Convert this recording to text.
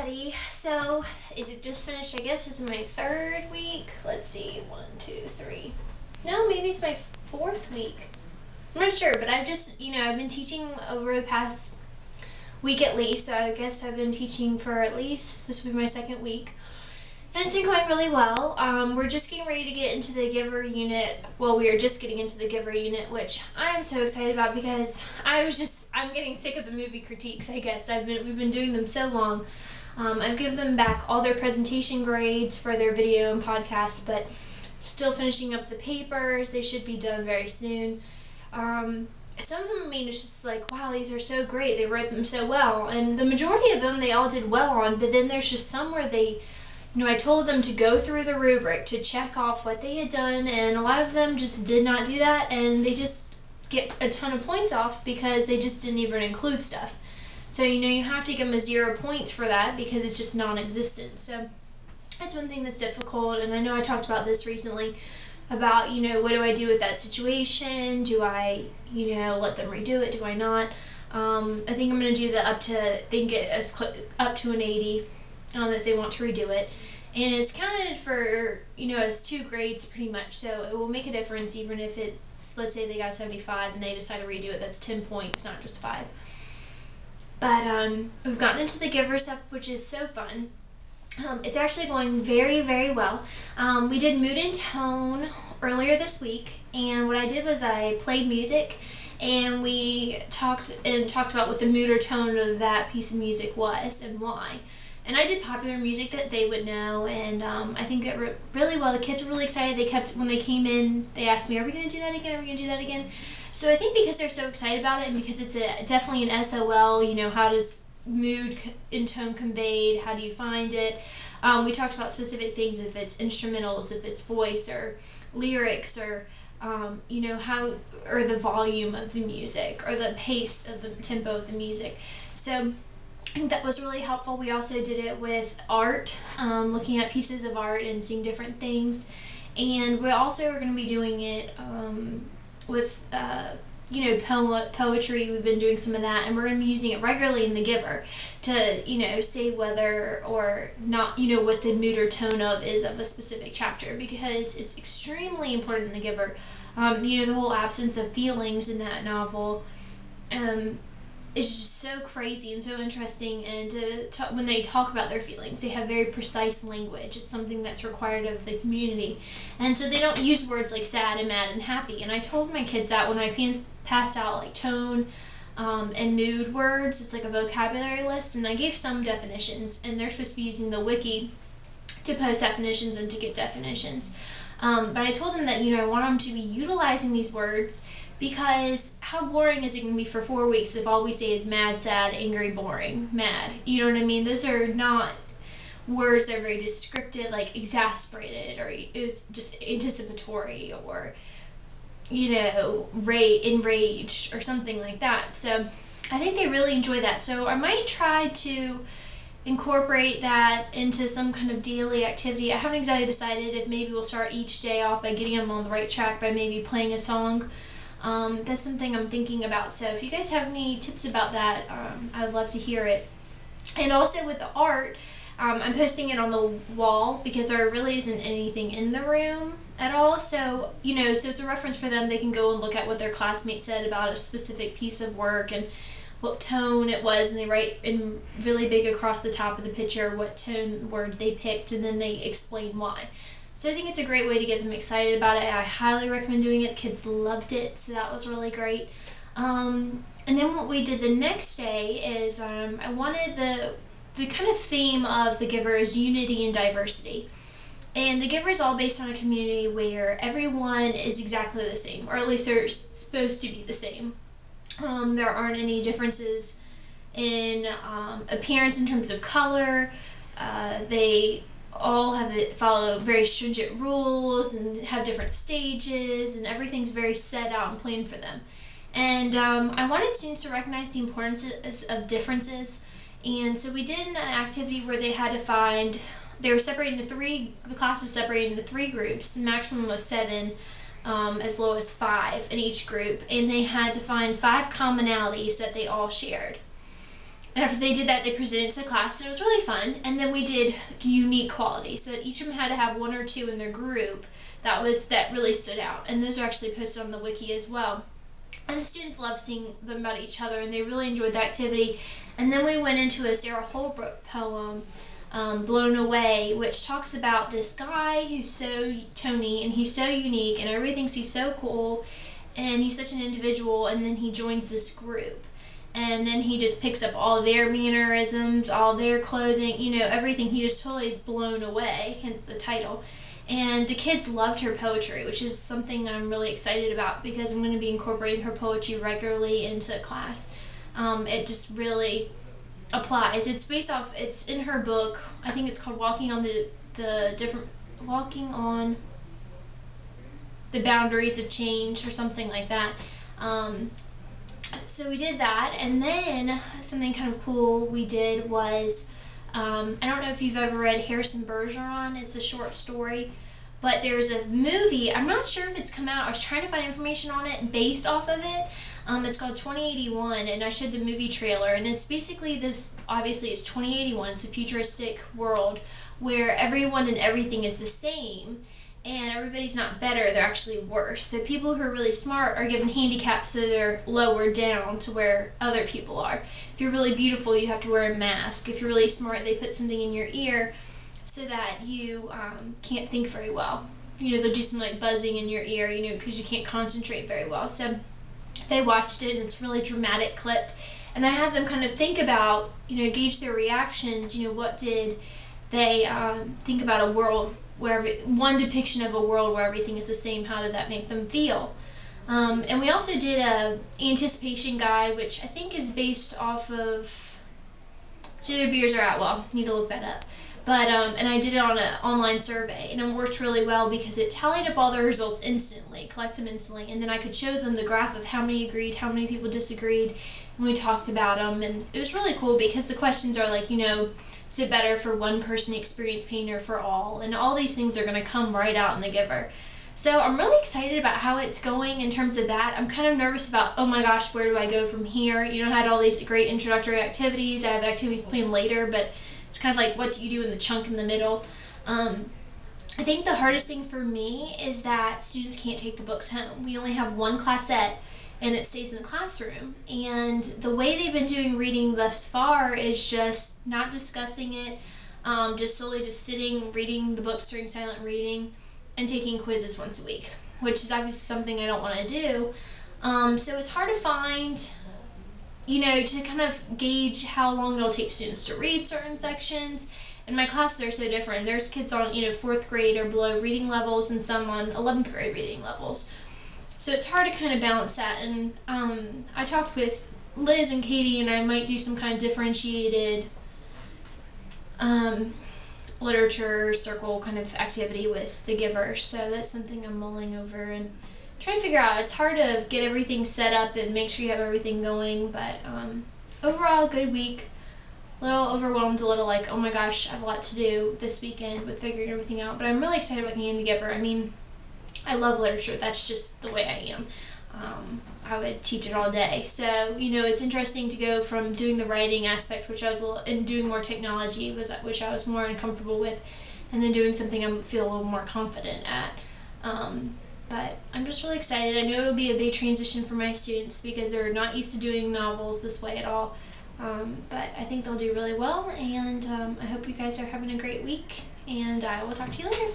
everybody. So it just finished. I guess it's my third week. Let's see, 1, 2, 3. No, maybe it's my fourth week. I'm not sure, but I've just, I've been teaching over the past week at least. So I guess I've been teaching for at least, this will be my second week. And it's been going really well. We're just getting ready to get into the Giver unit. Well, we are just getting into the Giver unit, which I'm so excited about because I'm getting sick of the movie critiques, I guess. We've been doing them so long. I've given them back all their presentation grades for their video and podcast, but still finishing up the papers. They should be done very soon. Some of them, it's just like, wow, these are so great. They wrote them so well. And the majority of them they all did well on, but then there's just some where they, I told them to go through the rubric to check off what they had done, and a lot of them just did not do that, and they just get a ton of points off because they just didn't even include stuff. So, you have to give them a 0 points for that because it's just non-existent. So that's one thing that's difficult, and I know I talked about this recently about, what do I do with that situation? Do I, let them redo it? Do I not? I think I'm going to do the up to an 80 if they want to redo it. And it's counted for, as 2 grades pretty much, so it will make a difference even if it's, let's say they got a 75 and they decide to redo it, that's 10 points, not just 5. But we've gotten into the Giver stuff, which is so fun. It's actually going very, very well. We did mood and tone earlier this week, and what I did was I played music, and we talked about what the mood or tone of that piece of music was and why. And I did popular music that they would know, and I think that really well. The kids were really excited. When they came in, they asked me, are we going to do that again? Are we going to do that again? So I think because they're so excited about it, and because it's definitely an SOL, how does mood and tone conveyed, how do you find it? We talked about specific things, if it's instrumentals, if it's voice or lyrics, or how, or the volume of the music, or the pace of the tempo of the music. So I think that was really helpful. We also did it with art, looking at pieces of art and seeing different things. And we also are going to be doing it with, poetry. We've been doing some of that, and we're going to be using it regularly in the Giver to, say whether or not, what the mood or tone is of a specific chapter, because it's extremely important in the Giver. The whole absence of feelings in that novel, it's just so crazy and so interesting, and when they talk about their feelings, they have very precise language. It's something that's required of the community, and so they don't use words like sad and mad and happy. And I told my kids that when I passed out like tone and mood words, it's like a vocabulary list, and I gave some definitions, and they're supposed to be using the wiki to post definitions and to get definitions. But I told them that, I want them to be utilizing these words, because how boring is it going to be for 4 weeks if all we say is mad, sad, angry, boring, mad? You know what I mean? Those are not words that are very descriptive, like exasperated, or it's just anticipatory, or, enraged, or something like that. So I think they really enjoy that. So I might try to incorporate that into some kind of daily activity. I haven't exactly decided if maybe we'll start each day off by getting them on the right track by maybe playing a song. That's something I'm thinking about. So if you guys have any tips about that, I'd love to hear it. And also with the art, I'm posting it on the wall because there really isn't anything in the room at all. So, so it's a reference for them. They can go and look at what their classmates said about a specific piece of work and what tone it was, and they write in really big across the top of the picture what tone word they picked, and then they explain why. So I think it's a great way to get them excited about it. I highly recommend doing it. The kids loved it, so that was really great. And then what we did the next day is I wanted the kind of theme of the Giver is unity and diversity. And the Giver is all based on a community where everyone is exactly the same, or at least they're supposed to be the same. There aren't any differences in appearance in terms of color. They all follow very stringent rules and have different stages, and everything's very set out and planned for them. And I wanted students to recognize the importance of differences, and so we did an activity where they had to find, the class was separated into 3 groups, maximum of 7, as low as 5 in each group, and they had to find 5 commonalities that they all shared. And after they did that, they presented to the class, and it was really fun. And then we did unique quality, so that each of them had to have one or two in their group that really stood out. And those are actually posted on the wiki as well. And the students loved seeing them about each other, and they really enjoyed the activity. And then we went into a Sarah Holbrook poem, Blown Away, which talks about this guy who's so, Tony, and he's so unique, and everybody thinks he's so cool, and he's such an individual, and then he joins this group. And then he just picks up all their mannerisms, all their clothing, everything. He just totally is blown away, hence the title. And the kids loved her poetry, which is something I'm really excited about because I'm going to be incorporating her poetry regularly into class. It just really applies. It's in her book. I think it's called Walking on the Boundaries of Change or something like that. So we did that, and then something kind of cool we did was, I don't know if you've ever read Harrison Bergeron. It's a short story, but there's a movie. I'm not sure if it's come out. I was trying to find information on it based off of it. It's called 2081, and I showed the movie trailer, and it's basically this, obviously it's 2081, it's a futuristic world where everyone and everything is the same, and everybody's not better, they're actually worse. So people who are really smart are given handicaps, so they're lower down to where other people are. If you're really beautiful, you have to wear a mask. If you're really smart, they put something in your ear so that you can't think very well. They'll do some like buzzing in your ear, because you can't concentrate very well. So they watched it, and it's a really dramatic clip. And I had them kind of think about, gauge their reactions, what did they think about a world where one depiction of a world where everything is the same, how did that make them feel? And we also did a anticipation guide, which I think is based off of, it's either Beers or Atwell, need to look that up. But, and I did it on an online survey, and it worked really well because it tallied up all the results instantly, collect them instantly, and then I could show them the graph of how many agreed, how many people disagreed, and we talked about them, and it was really cool because the questions are like, is it better for one person to experience pain or for all? And all these things are going to come right out in the Giver. So I'm really excited about how it's going in terms of that. I'm kind of nervous about, oh my gosh, where do I go from here? I had all these great introductory activities. I have activities planned later, but it's kind of like, what do you do in the chunk in the middle? I think the hardest thing for me is that students can't take the books home. We only have one classette, and it stays in the classroom. And the way they've been doing reading thus far is just not discussing it, just solely just sitting, reading the books during silent reading, and taking quizzes once a week, which is obviously something I don't want to do. So it's hard to find, to kind of gauge how long it'll take students to read certain sections. And my classes are so different. There's kids on, 4th grade or below reading levels, and some on 11th grade reading levels. So it's hard to kind of balance that, and I talked with Liz and Katie, and I might do some kind of differentiated literature circle kind of activity with the Giver. So that's something I'm mulling over and trying to figure out. It's hard to get everything set up and make sure you have everything going, but overall, a good week. A little overwhelmed, a little like, oh my gosh, I have a lot to do this weekend with figuring everything out, but I'm really excited about getting the Giver. I love literature. That's just the way I am. I would teach it all day. So, it's interesting to go from doing the writing aspect, and doing more technology, which I was more uncomfortable with, and then doing something I feel a little more confident at. But I'm just really excited. I know it'll be a big transition for my students because they're not used to doing novels this way at all. But I think they'll do really well, and I hope you guys are having a great week, and I will talk to you later.